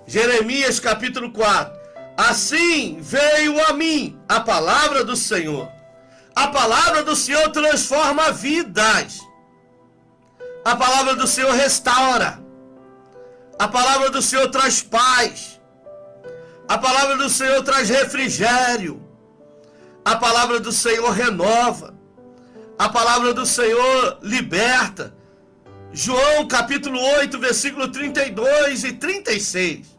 Jeremias capítulo 4. Assim veio a mim a palavra do Senhor. A palavra do Senhor transforma vidas. A palavra do Senhor restaura. A palavra do Senhor traz paz. A palavra do Senhor traz refrigério. A palavra do Senhor renova. A palavra do Senhor liberta. João capítulo 8, versículo 32 e 36.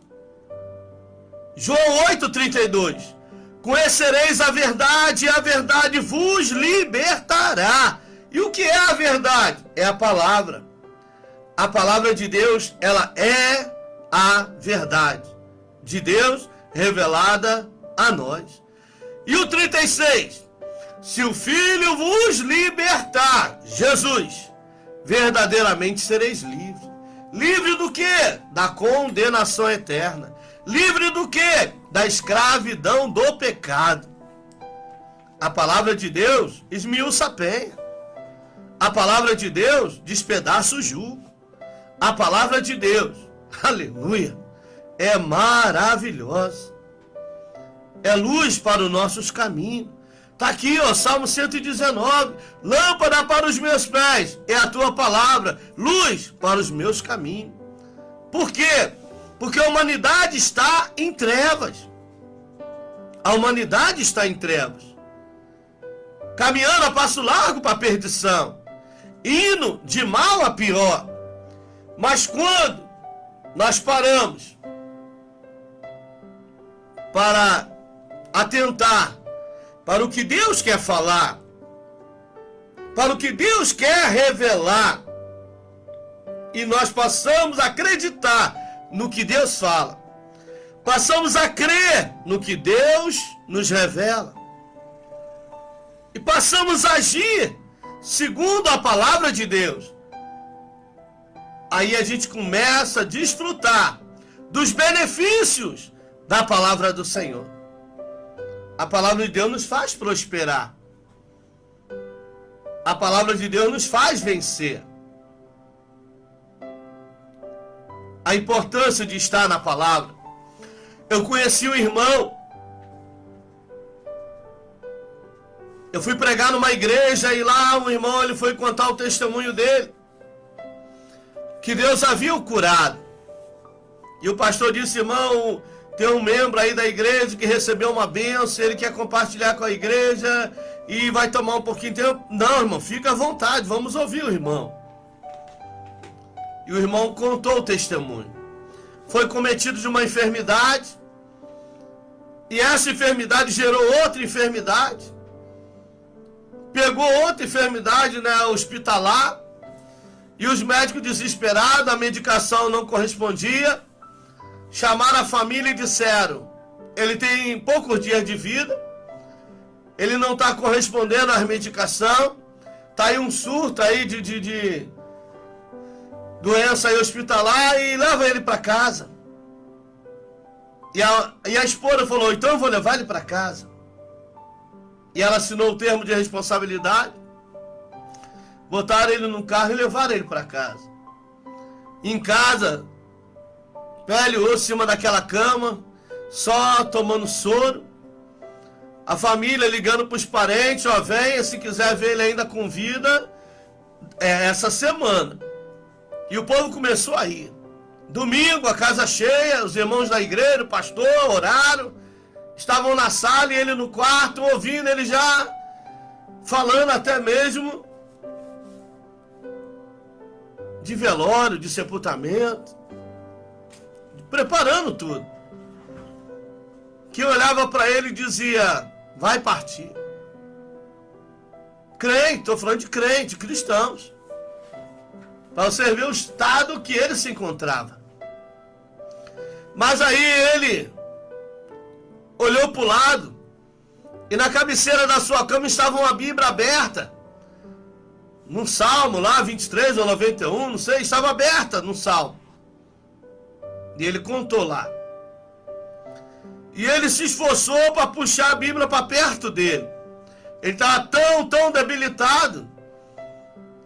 João 8, 32. Conhecereis a verdade e a verdade vos libertará. E o que é a verdade? É a palavra. A palavra de Deus, ela é a verdade de Deus revelada a nós. E o 36. Se o Filho vos libertar, Jesus, verdadeiramente sereis livres. Livre do quê? Da condenação eterna. Livre do quê? Da escravidão do pecado. A palavra de Deus esmiuça a penha. A palavra de Deus despedaça o jugo. A palavra de Deus, aleluia, é maravilhosa. É luz para os nossos caminhos. Está aqui, ó, Salmo 119. Lâmpada para os meus pés é a tua palavra, luz para os meus caminhos. Por quê? Porque a humanidade está em trevas. A humanidade está em trevas. Caminhando a passo largo para a perdição. Indo de mal a pior. Mas quando nós paramos para atentar para o que Deus quer falar, para o que Deus quer revelar, e nós passamos a acreditar no que Deus fala, passamos a crer no que Deus nos revela, e passamos a agir segundo a palavra de Deus, aí a gente começa a desfrutar dos benefícios da palavra do Senhor. A palavra de Deus nos faz prosperar. A palavra de Deus nos faz vencer. A importância de estar na palavra. Eu conheci um irmão. Eu fui pregar numa igreja e lá um irmão, ele foi contar o testemunho dele. Que Deus havia o curado. E o pastor disse, irmão, tem um membro aí da igreja que recebeu uma bênção, ele quer compartilhar com a igreja e vai tomar um pouquinho de tempo. Não, irmão, fica à vontade, vamos ouvir o irmão. E o irmão contou o testemunho. Foi cometido de uma enfermidade, e essa enfermidade gerou outra enfermidade. Pegou outra enfermidade, né, hospitalar, e os médicos desesperados, a medicação não correspondia. Chamaram a família e disseram, ele tem poucos dias de vida, ele não está correspondendo à medicação, está aí um surto aí de doença aí hospitalar e leva ele para casa. E a esposa falou, então eu vou levar ele para casa. E ela assinou o termo de responsabilidade, botaram ele no carro e levaram ele para casa. Em casa, pele osso em cima daquela cama, só tomando soro. A família ligando para os parentes, ó, venha, se quiser ver ele ainda com vida, essa semana. E o povo começou a ir. Domingo, a casa cheia, os irmãos da igreja, o pastor, oraram. Estavam na sala e ele no quarto, ouvindo ele já falando até mesmo de velório, de sepultamento. Preparando tudo. Que olhava para ele e dizia, vai partir. Crente, estou falando de crente, cristãos. Para você ver o estado que ele se encontrava. Mas aí ele olhou para o lado e na cabeceira da sua cama estava uma Bíblia aberta. Num salmo lá, 23 ou 91, não sei, estava aberta num salmo. E ele contou lá. E ele se esforçou para puxar a Bíblia para perto dele. Ele estava tão debilitado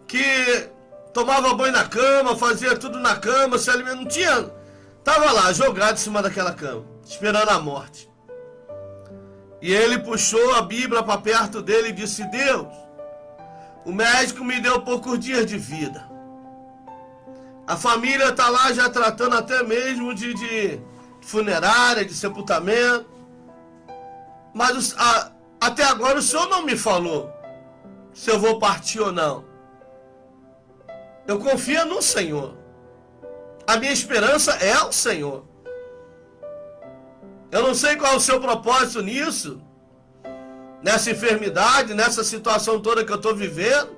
que tomava banho na cama, fazia tudo na cama, se alimentava, não tinha estava lá, jogado em cima daquela cama, esperando a morte. E ele puxou a Bíblia para perto dele e disse: Deus, o médico me deu poucos dias de vida. A família está lá já tratando até mesmo de funerária, de sepultamento. Mas até agora o Senhor não me falou se eu vou partir ou não. Eu confio no Senhor. A minha esperança é o Senhor. Eu não sei qual é o seu propósito nisso, nessa enfermidade, nessa situação toda que eu estou vivendo,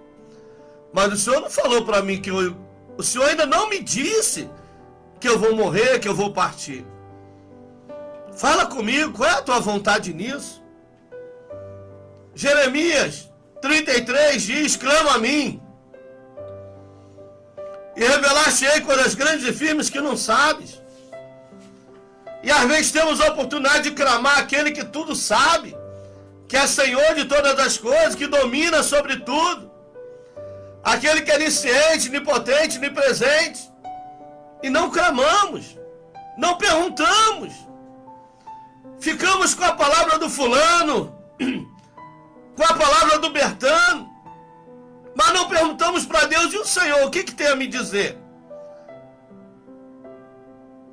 mas o Senhor não falou para mim que o Senhor ainda não me disse que eu vou morrer, que eu vou partir. Fala comigo, qual é a tua vontade nisso? Jeremias 33 diz: clama a mim, e revelar-te-ei coisas grandes e firmes que não sabes. E às vezes temos a oportunidade de clamar aquele que tudo sabe, que é Senhor de todas as coisas, que domina sobre tudo, aquele que é onisciente, onipotente, onipresente, e não clamamos, não perguntamos, ficamos com a palavra do fulano, com a palavra do Bertano, mas não perguntamos para Deus: e o Senhor, o que tem a me dizer?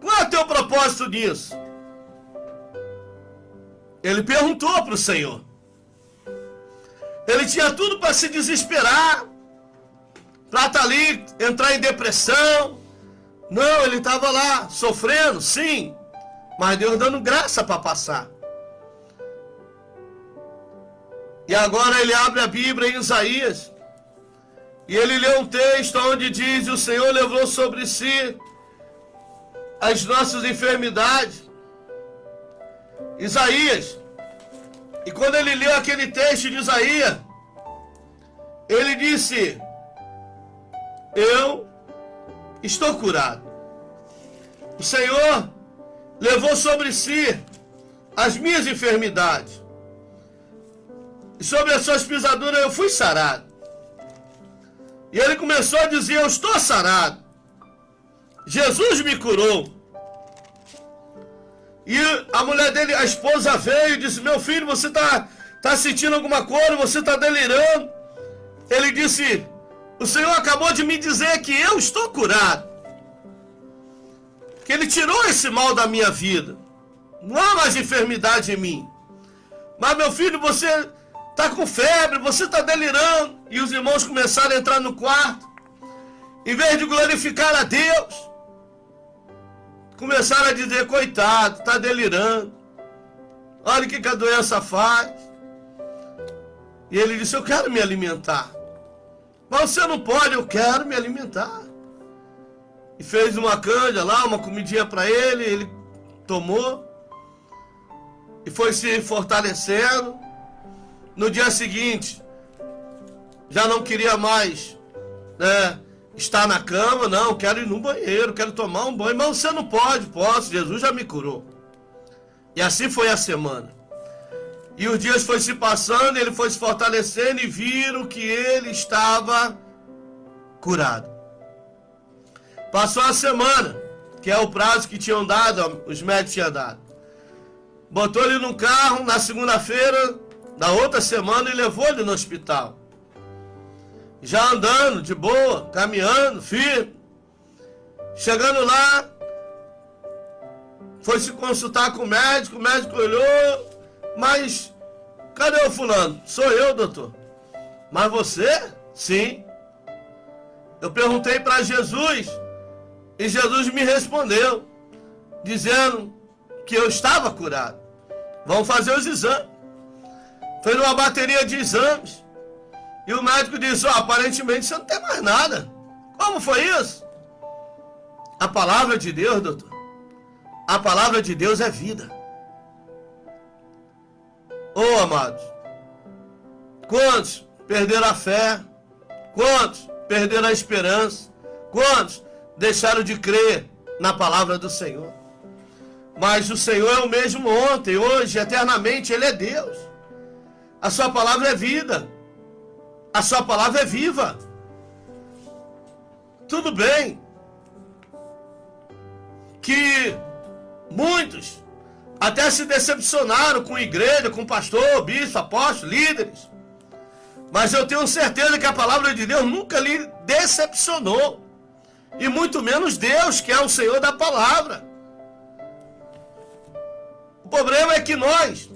Qual é o teu propósito nisso? Ele perguntou para o Senhor. Ele tinha tudo para se desesperar, para estar ali, entrar em depressão. Não, ele estava lá, sofrendo, sim, mas Deus dando graça para passar. E agora ele abre a Bíblia em Isaías, e ele lê um texto onde diz: o Senhor levou sobre si as nossas enfermidades. Isaías. E quando ele leu aquele texto de Isaías, ele disse: eu estou curado. O Senhor levou sobre si as minhas enfermidades, e sobre as suas pisaduras eu fui sarado. E ele começou a dizer: eu estou sarado. Jesus me curou. E a mulher dele, a esposa, veio e disse: meu filho, você tá sentindo alguma coisa, você está delirando. Ele disse: o Senhor acabou de me dizer que eu estou curado, que Ele tirou esse mal da minha vida, não há mais enfermidade em mim. Mas meu filho, você está com febre, você está delirando. E os irmãos começaram a entrar no quarto, em vez de glorificar a Deus, começaram a dizer: coitado, está delirando, olha o que a doença faz. E ele disse: eu quero me alimentar. Mas você não pode. Eu quero me alimentar. E fez uma canja lá, uma comidinha para ele, ele tomou e foi se fortalecendo. No dia seguinte, já não queria mais, né, estar na cama. Não, quero ir no banheiro, quero tomar um banho. Mas você não pode. Posso, Jesus já me curou. E assim foi a semana. E os dias foi se passando, ele foi se fortalecendo, e viram que ele estava curado. Passou a semana, que é o prazo que tinham dado, os médicos tinham dado. Botou ele no carro na segunda-feira da outra semana e levou ele no hospital. Já andando de boa, caminhando, firme. Chegando lá, foi se consultar com o médico olhou: mas cadê o fulano? Sou eu, doutor. Mas você? Sim. Eu perguntei para Jesus, e Jesus me respondeu, dizendo que eu estava curado. Vamos fazer os exames. Fez uma bateria de exames, e o médico disse: aparentemente você não tem mais nada. Como foi isso? A palavra de Deus, doutor, a palavra de Deus é vida. Oh, amados, quantos perderam a fé? Quantos perderam a esperança? Quantos deixaram de crer na palavra do Senhor? Mas o Senhor é o mesmo ontem, hoje, eternamente. Ele é Deus. A sua palavra é vida. A sua palavra é viva. Tudo bem. que muitos até se decepcionaram com a igreja, com pastor, bispo, apóstolo, líderes. Mas eu tenho certeza que a palavra de Deus nunca lhe decepcionou. E muito menos Deus, que é o Senhor da palavra. O problema é que nós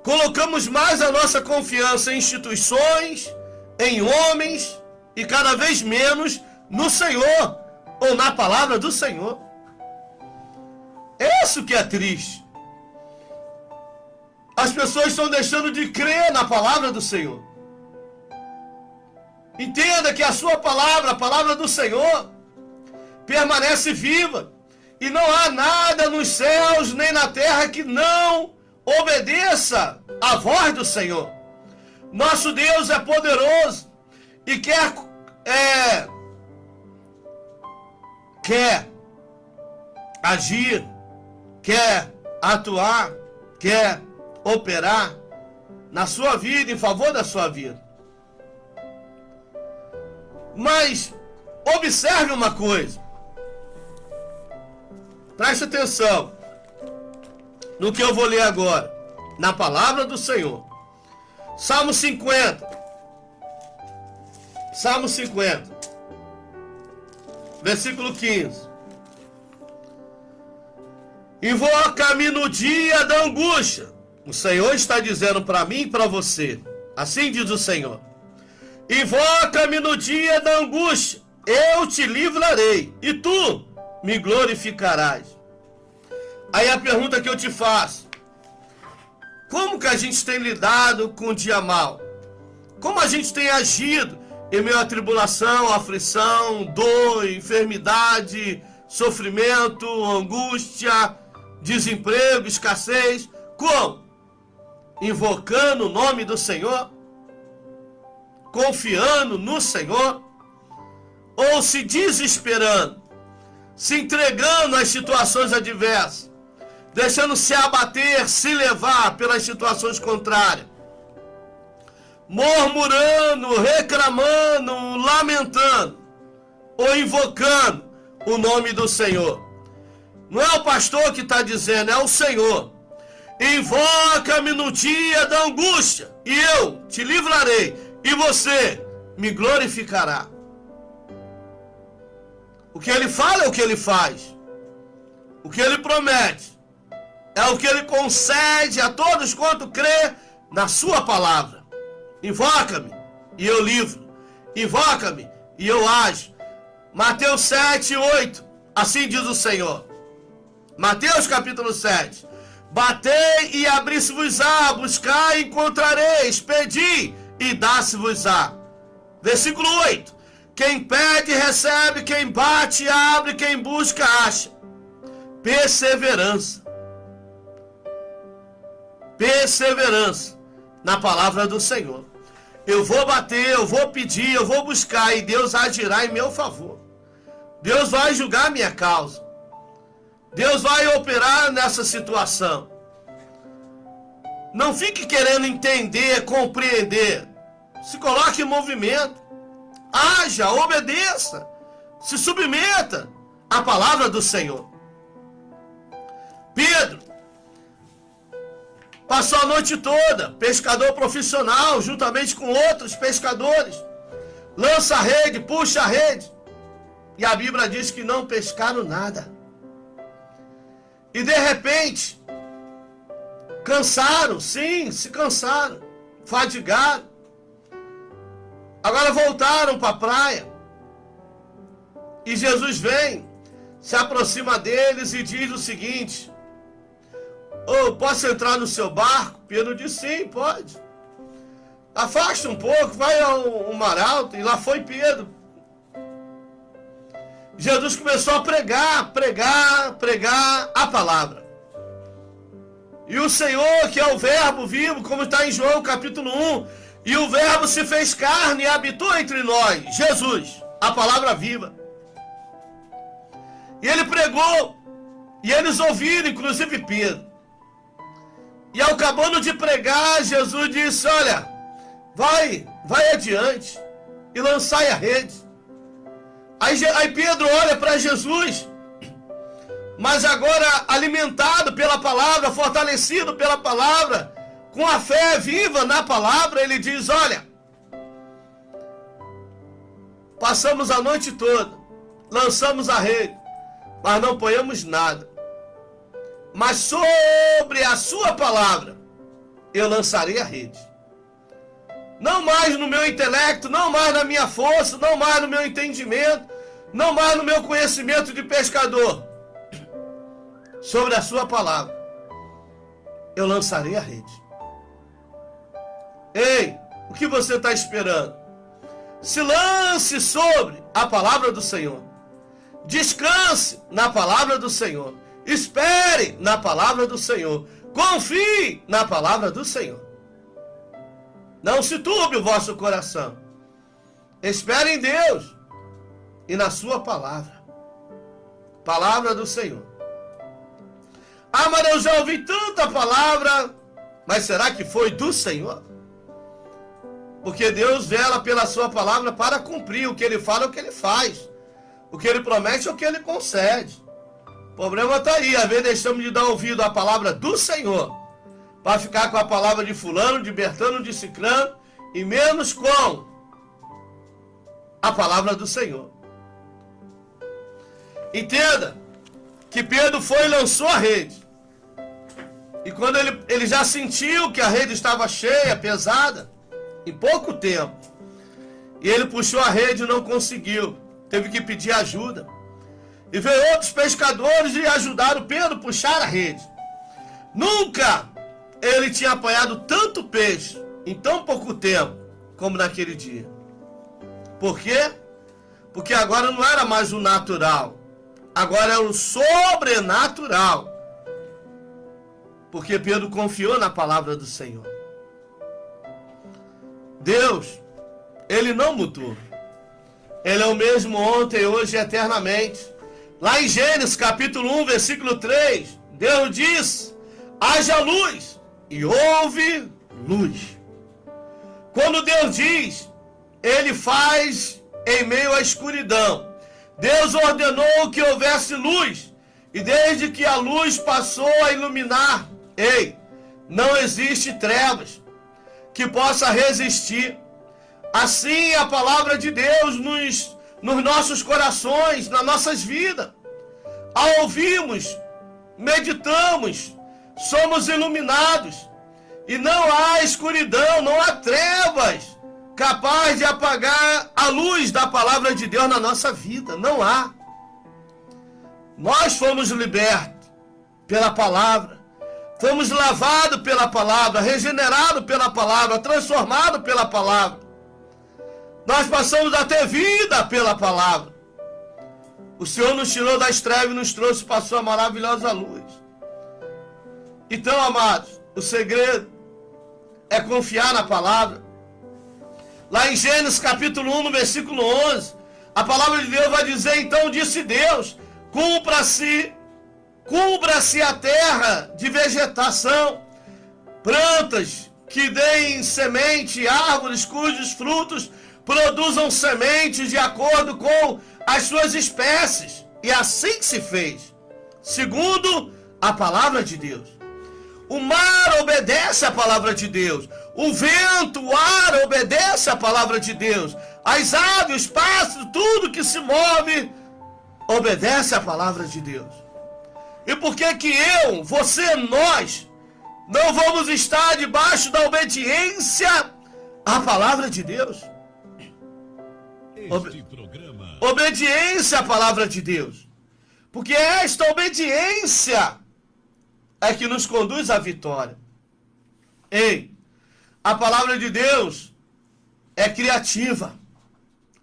colocamos mais a nossa confiança em instituições, em homens, e cada vez menos no Senhor, ou na palavra do Senhor. Isso que é triste. As pessoas estão deixando de crer na palavra do Senhor. Entenda que a sua palavra, a palavra do Senhor, permanece viva. E não há nada nos céus nem na terra que não obedeça à voz do Senhor. Nosso Deus é poderoso e quer agir, quer atuar, quer operar na sua vida, em favor da sua vida. Mas observe uma coisa. Preste atenção no que eu vou ler agora, na palavra do Senhor. Salmo 50. Salmo 50. Versículo 15. Invoca-me no dia da angústia. O Senhor está dizendo para mim e para você. Assim diz o Senhor. Invoca-me no dia da angústia. Eu te livrarei. E tu me glorificarás. Aí a pergunta que eu te faço. Como que a gente tem lidado com o dia mau? Como a gente tem agido em meio à tribulação, aflição, dor, enfermidade, sofrimento, angústia, desemprego, escassez? Como? Invocando o nome do Senhor? Confiando no Senhor? Ou se desesperando? Se entregando às situações adversas? Deixando se abater, se levar pelas situações contrárias? Murmurando, reclamando, lamentando? Ou invocando o nome do Senhor? Não é o pastor que está dizendo, é o Senhor. Invoca-me no dia da angústia, e eu te livrarei, e você me glorificará. O que ele fala é o que ele faz. O que ele promete é o que ele concede a todos quanto crê na sua palavra. Invoca-me e eu livro. Invoca-me e eu ajo. Mateus 7, 8. Assim diz o Senhor. Mateus capítulo 7. Batei e abri-se-vos-á, buscai e encontrareis, pedi e dá-se-vos-á. Versículo 8. Quem pede, recebe, quem bate, abre, quem busca, acha. Perseverança. Perseverança na palavra do Senhor. Eu vou bater, eu vou pedir, eu vou buscar, e Deus agirá em meu favor. Deus vai julgar a minha causa. Deus vai operar nessa situação. Não fique querendo entender, compreender. Se coloque em movimento. Haja, obedeça. Se submeta à palavra do Senhor. Pedro passou a noite toda, pescador profissional, juntamente com outros pescadores. Lança a rede, puxa a rede. E a Bíblia diz que não pescaram nada. E de repente, cansaram, sim, se cansaram, fadigaram. Agora voltaram para a praia. E Jesus vem, se aproxima deles e diz o seguinte: posso entrar no seu barco? Pedro disse: sim, pode. Afasta um pouco, vai ao mar alto. E lá foi Pedro. Jesus começou a pregar a palavra. E o Senhor, que é o verbo vivo, como está em João capítulo 1, e o verbo se fez carne e habitou entre nós, Jesus, a palavra viva. E ele pregou, e eles ouviram, inclusive Pedro. E ao acabando de pregar, Jesus disse: olha, vai adiante e lançai a rede. Aí Pedro olha para Jesus, mas agora alimentado pela palavra, fortalecido pela palavra, com a fé viva na palavra, ele diz: olha, passamos a noite toda, lançamos a rede, mas não ponhamos nada. Mas sobre a sua palavra, eu lançarei a rede. Não mais no meu intelecto, não mais na minha força, não mais no meu entendimento, não mais no meu conhecimento de pescador. Sobre a sua palavra, eu lançarei a rede. Ei, o que você está esperando? Se lance sobre a palavra do Senhor. Descanse na palavra do Senhor. Espere na palavra do Senhor. Confie na palavra do Senhor. Não se turbe o vosso coração. Espere em Deus e na sua palavra. Palavra do Senhor. Ah, mas eu já ouvi tanta palavra. Mas será que foi do Senhor? Porque Deus vela pela sua palavra para cumprir. O que Ele fala é o que Ele faz. O que Ele promete é o que Ele concede. O problema está aí. Às vezes deixamos de dar ouvido à palavra do Senhor para ficar com a palavra de fulano, de Bertano, de Cicrano, e menos com a palavra do Senhor. Entenda que Pedro foi e lançou a rede. E quando ele já sentiu que a rede estava cheia, pesada, em pouco tempo, e ele puxou a rede e não conseguiu, teve que pedir ajuda. E veio outros pescadores e ajudaram Pedro a puxar a rede. Nunca ele tinha apanhado tanto peixe em tão pouco tempo como naquele dia. Por quê? Porque agora não era mais o natural, agora é o sobrenatural. Porque Pedro confiou na palavra do Senhor. Deus, Ele não mudou. Ele é o mesmo ontem, hoje e eternamente. Lá em Gênesis capítulo 1, versículo 3, Deus diz: haja luz, e houve luz. Quando Deus diz, Ele faz em meio à escuridão. Deus ordenou que houvesse luz, e desde que a luz passou a iluminar, não existe trevas que possa resistir. Assim a palavra de Deus nos nossos corações, nas nossas vidas. Ao ouvirmos, meditamos, somos iluminados. E não há escuridão, não há trevas capaz de apagar a luz da palavra de Deus na nossa vida. Não há. Nós fomos libertos pela palavra. Fomos lavados pela palavra, regenerados pela palavra, transformados pela palavra. Nós passamos a ter vida pela palavra. O Senhor nos tirou das trevas e nos trouxe para a sua maravilhosa luz. Então, amados, o segredo é confiar na palavra. Lá em Gênesis capítulo 1, no versículo 11, a palavra de Deus vai dizer: então disse Deus, cubra-se a terra de vegetação, plantas que deem semente, árvores cujos frutos produzam sementes de acordo com as suas espécies. E assim se fez, segundo a palavra de Deus. O mar obedece à palavra de Deus. O vento, o ar obedece à palavra de Deus. As aves, os pássaros, tudo que se move obedece à palavra de Deus. E por que que eu, você, nós não vamos estar debaixo da obediência à palavra de Deus? Obediência à palavra de Deus. Porque esta obediência é que nos conduz à vitória. A palavra de Deus é criativa.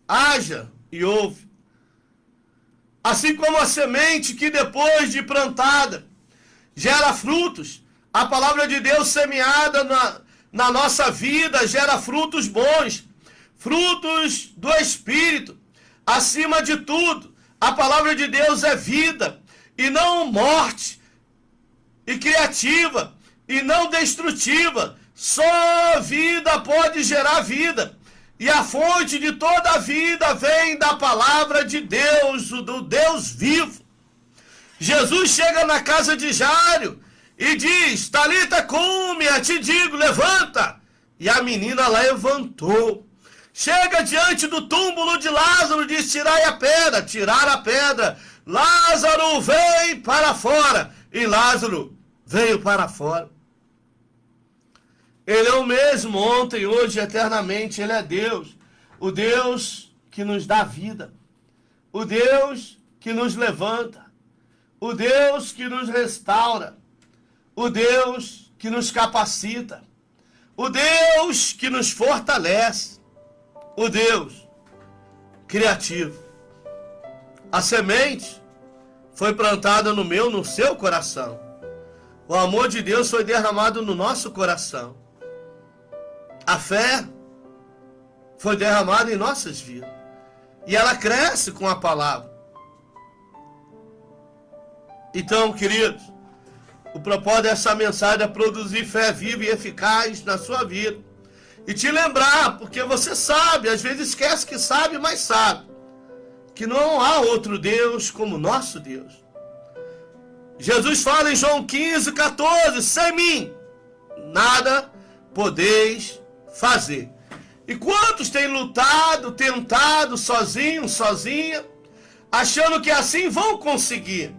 Haja e ouve. Assim como a semente que depois de plantada gera frutos, a palavra de Deus semeada na nossa vida gera frutos bons, frutos do Espírito. Acima de tudo, a palavra de Deus é vida e não morte, e criativa e não destrutiva. Só vida pode gerar vida. E a fonte de toda a vida vem da palavra de Deus, do Deus vivo. Jesus chega na casa de Jairo e diz: Talita cumi, eu te digo, levanta. E a menina levantou. Chega diante do túmulo de Lázaro e diz: tirai a pedra. Tiraram a pedra. Lázaro, vem para fora. E Lázaro veio para fora. Ele é o mesmo ontem, hoje, eternamente. Ele é Deus. O Deus que nos dá vida. O Deus que nos levanta. O Deus que nos restaura. O Deus que nos capacita. O Deus que nos fortalece. O Deus criativo. A semente foi plantada no meu, no seu coração. O amor de Deus foi derramado no nosso coração. A fé foi derramada em nossas vidas. E ela cresce com a palavra. Então, queridos, o propósito dessa mensagem é produzir fé viva e eficaz na sua vida. E te lembrar, porque você sabe, às vezes esquece que sabe, mas sabe, que não há outro Deus como nosso Deus. Jesus fala em João 15, 14, sem mim, nada podeis fazer. E quantos têm lutado, tentado, sozinho, sozinha, achando que assim vão conseguir?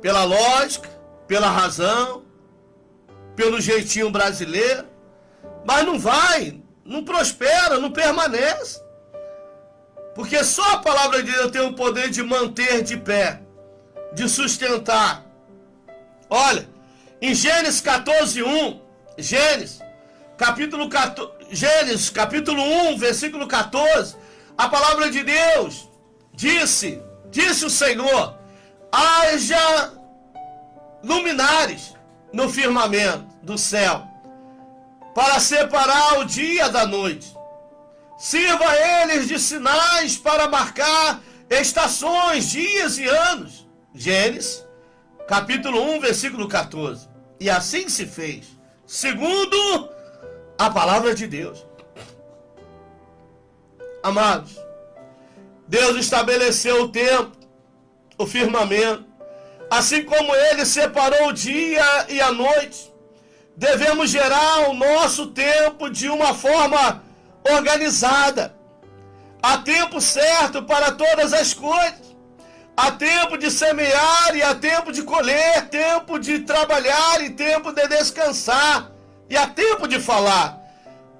Pela lógica, pela razão, pelo jeitinho brasileiro, mas não vai, não prospera, não permanece. Porque só a palavra de Deus tem o poder de manter de pé, de sustentar. Olha, em Gênesis 14, 1, Gênesis capítulo 1, versículo 14, a palavra de Deus disse o Senhor: haja luminares no firmamento do céu, para separar o dia da noite. Sirva eles de sinais para marcar estações, dias e anos. Gênesis, capítulo 1, versículo 14. E assim se fez, segundo a palavra de Deus. Amados, Deus estabeleceu o tempo, o firmamento, assim como Ele separou o dia e a noite. Devemos gerar o nosso tempo de uma forma organizada. Há tempo certo para todas as coisas. Há tempo de semear e há tempo de colher, tempo de trabalhar e tempo de descansar. E há tempo de falar.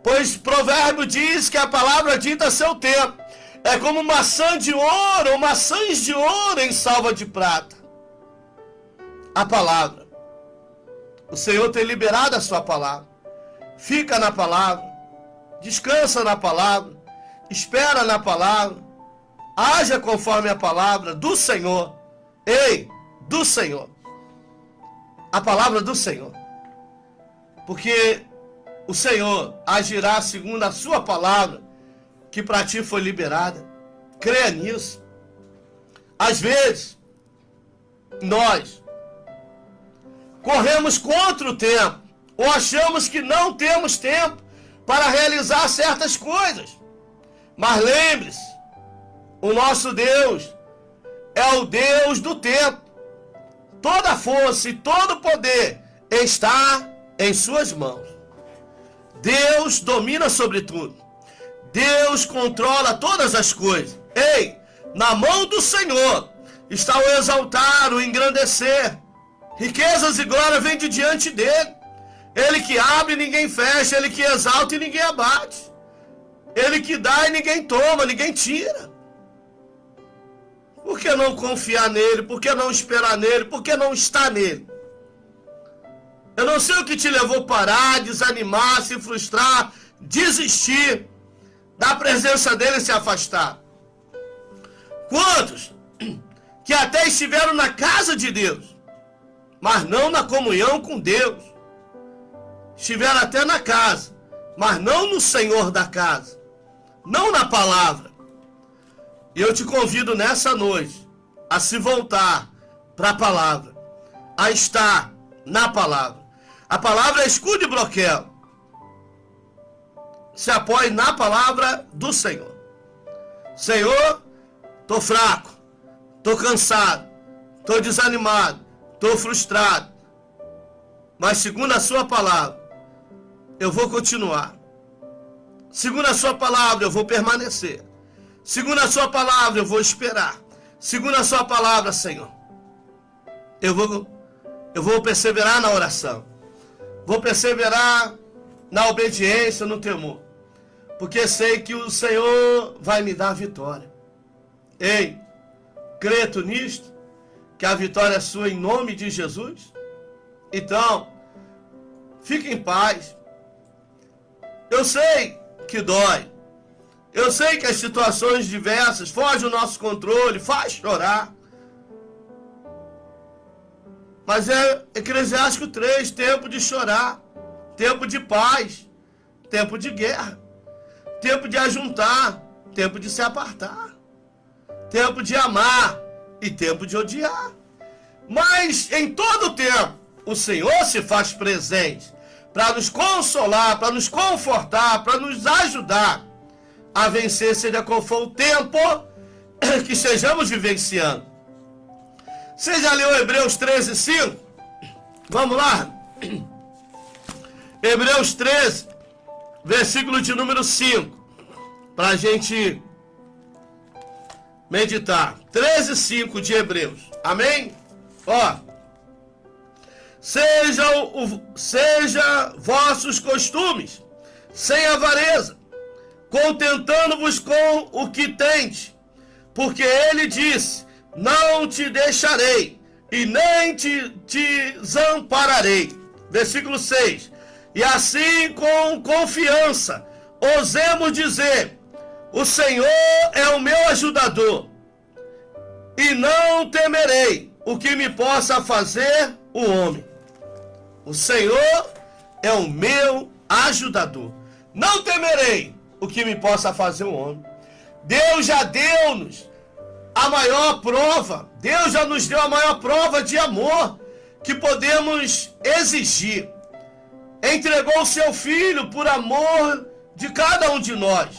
Pois provérbio diz que a palavra dita a seu tempo é como maçã de ouro ou maçãs de ouro em salva de prata. A palavra. O Senhor tem liberado a sua palavra. Fica na palavra. Descansa na palavra. Espera na palavra. Haja conforme a palavra do Senhor. Ei, do Senhor. A palavra do Senhor. Porque o Senhor agirá segundo a sua palavra, que para ti foi liberada. Creia nisso. Às vezes, nós corremos contra o tempo, ou achamos que não temos tempo para realizar certas coisas. Mas lembre-se, o nosso Deus é o Deus do tempo. Toda a força e todo o poder está em suas mãos. Deus domina sobre tudo. Deus controla todas as coisas. Ei, na mão do Senhor está o exaltar, o engrandecer. Riquezas e glória vêm de diante dele. Ele que abre e ninguém fecha. Ele que exalta e ninguém abate. Ele que dá e ninguém toma, ninguém tira. Por que não confiar nele? Por que não esperar nele? Por que não estar nele? Eu não sei o que te levou a parar, desanimar, se frustrar, desistir da presença dele e se afastar. Quantos que até estiveram na casa de Deus, mas não na comunhão com Deus. Estiveram até na casa, mas não no Senhor da casa, não na palavra. E eu te convido nessa noite a se voltar para a palavra, a estar na palavra. A palavra é escudo e bloqueio. Se apoie na palavra do Senhor. Senhor, estou fraco, estou cansado, estou desanimado, estou frustrado. Mas segundo a sua palavra, eu vou continuar. Segundo a sua palavra, eu vou permanecer. Segundo a sua palavra, eu vou esperar. Segundo a sua palavra, Senhor, eu vou perseverar na oração. Vou perseverar na obediência, no temor. Porque sei que o Senhor vai me dar a vitória. Ei, crê tu nisto? Que a vitória é sua em nome de Jesus? Então, fique em paz. Eu sei que dói. Eu sei que as situações diversas fogem do nosso controle, faz chorar. Mas é Eclesiástico 3, tempo de chorar, tempo de paz, tempo de guerra, tempo de ajuntar, tempo de se apartar, tempo de amar e tempo de odiar. Mas em todo tempo, o Senhor se faz presente para nos consolar, para nos confortar, para nos ajudar a vencer, seja qual for o tempo que estejamos vivenciando. Você já leu Hebreus 13, 5? Vamos lá. Hebreus 13, versículo de número 5. Para a gente meditar. 13, 5 de Hebreus. Amém? Ó. Seja vossos costumes sem avareza, contentando-vos com o que tendes, porque ele disse: não te deixarei e nem te desampararei. Versículo 6. E assim com confiança ousemos dizer: o Senhor é o meu ajudador, e não temerei o que me possa fazer o homem. O Senhor é o meu ajudador, não temerei o que me possa fazer o homem. Deus já deu-nos a maior prova, Deus já nos deu a maior prova de amor que podemos exigir. Entregou o seu Filho por amor de cada um de nós.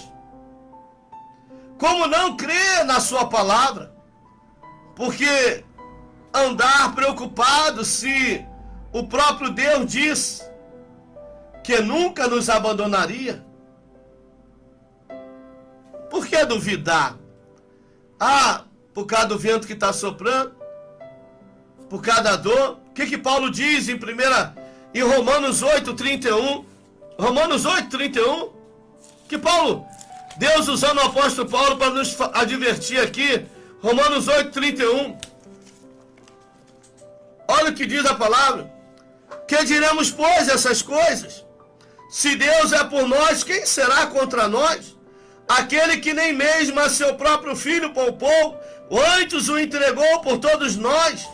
Como não crer na sua palavra? Porque andar preocupado se o próprio Deus disse que nunca nos abandonaria? Por que duvidar? Por causa do vento que está soprando? Por causa da dor? O que Paulo diz em Romanos 8, 31? Romanos 8, 31? Que Deus usando o apóstolo Paulo para nos advertir aqui. Romanos 8, 31. Olha o que diz a palavra. Que diremos, pois, essas coisas? Se Deus é por nós, quem será contra nós? Aquele que nem mesmo a seu próprio Filho poupou, antes o entregou por todos nós,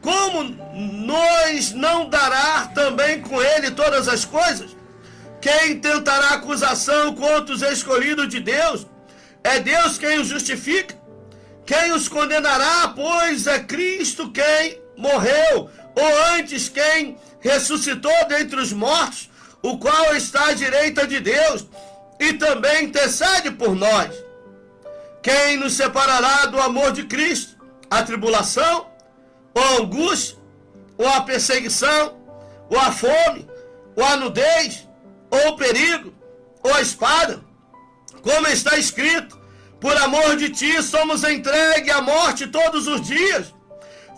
como nos não dará também com ele todas as coisas? Quem tentará acusação contra os escolhidos de Deus? É Deus quem os justifica. Quem os condenará? Pois é Cristo quem morreu, ou antes quem ressuscitou dentre os mortos, o qual está à direita de Deus e também intercede por nós. Quem nos separará do amor de Cristo? A tribulação, ou a angústia, ou a perseguição, ou a fome, ou a nudez, ou o perigo, ou a espada? Como está escrito: por amor de ti somos entregues à morte todos os dias.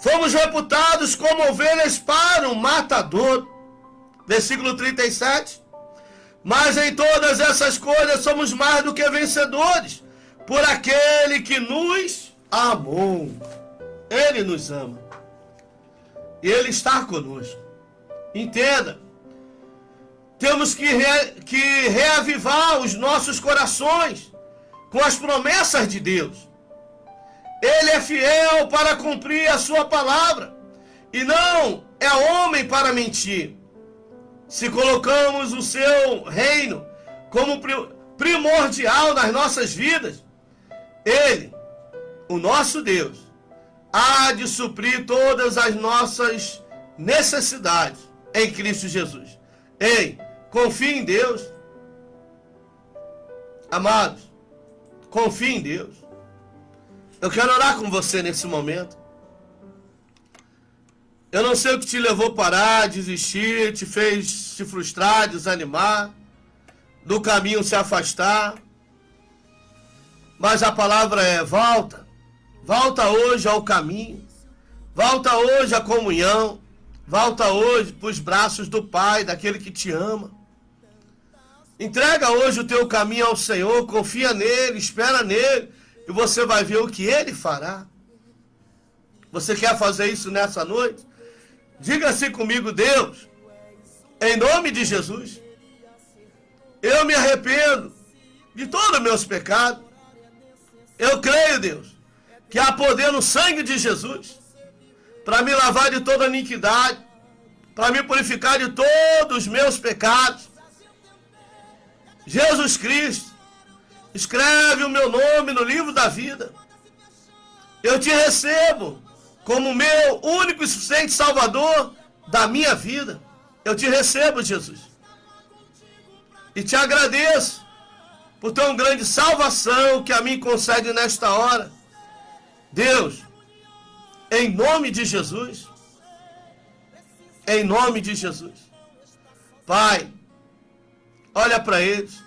Fomos reputados como ovelhas para um matador. Versículo 37. Mas em todas essas coisas somos mais do que vencedores, por aquele que nos amou. Ele nos ama. E Ele está conosco. Entenda. Temos que reavivar os nossos corações com as promessas de Deus. Ele é fiel para cumprir a sua palavra, e não é homem para mentir. Se colocamos o seu reino como primordial nas nossas vidas, Ele, o nosso Deus, há de suprir todas as nossas necessidades em Cristo Jesus. Ei, confie em Deus. Amados, confie em Deus. Eu quero orar com você nesse momento. Eu não sei o que te levou a parar, desistir, te fez se frustrar, desanimar, do caminho se afastar. Mas a palavra é: volta. Volta hoje ao caminho. Volta hoje à comunhão. Volta hoje para os braços do Pai, daquele que te ama. Entrega hoje o teu caminho ao Senhor, confia nele, espera nele, e você vai ver o que ele fará. Você quer fazer isso nessa noite? Diga assim comigo: Deus, em nome de Jesus, eu me arrependo de todos os meus pecados. Eu creio, Deus, que há poder no sangue de Jesus para me lavar de toda iniquidade, para me purificar de todos os meus pecados. Jesus Cristo, escreve o meu nome no livro da vida. Eu te recebo como meu único e suficiente Salvador da minha vida. Eu te recebo, Jesus. E te agradeço por tão grande salvação que a mim concede nesta hora. Deus, em nome de Jesus, em nome de Jesus, Pai, olha para eles,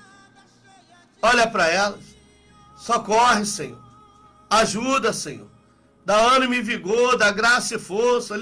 olha para elas, socorre, Senhor, ajuda, Senhor, dá ânimo e vigor, dá graça e força,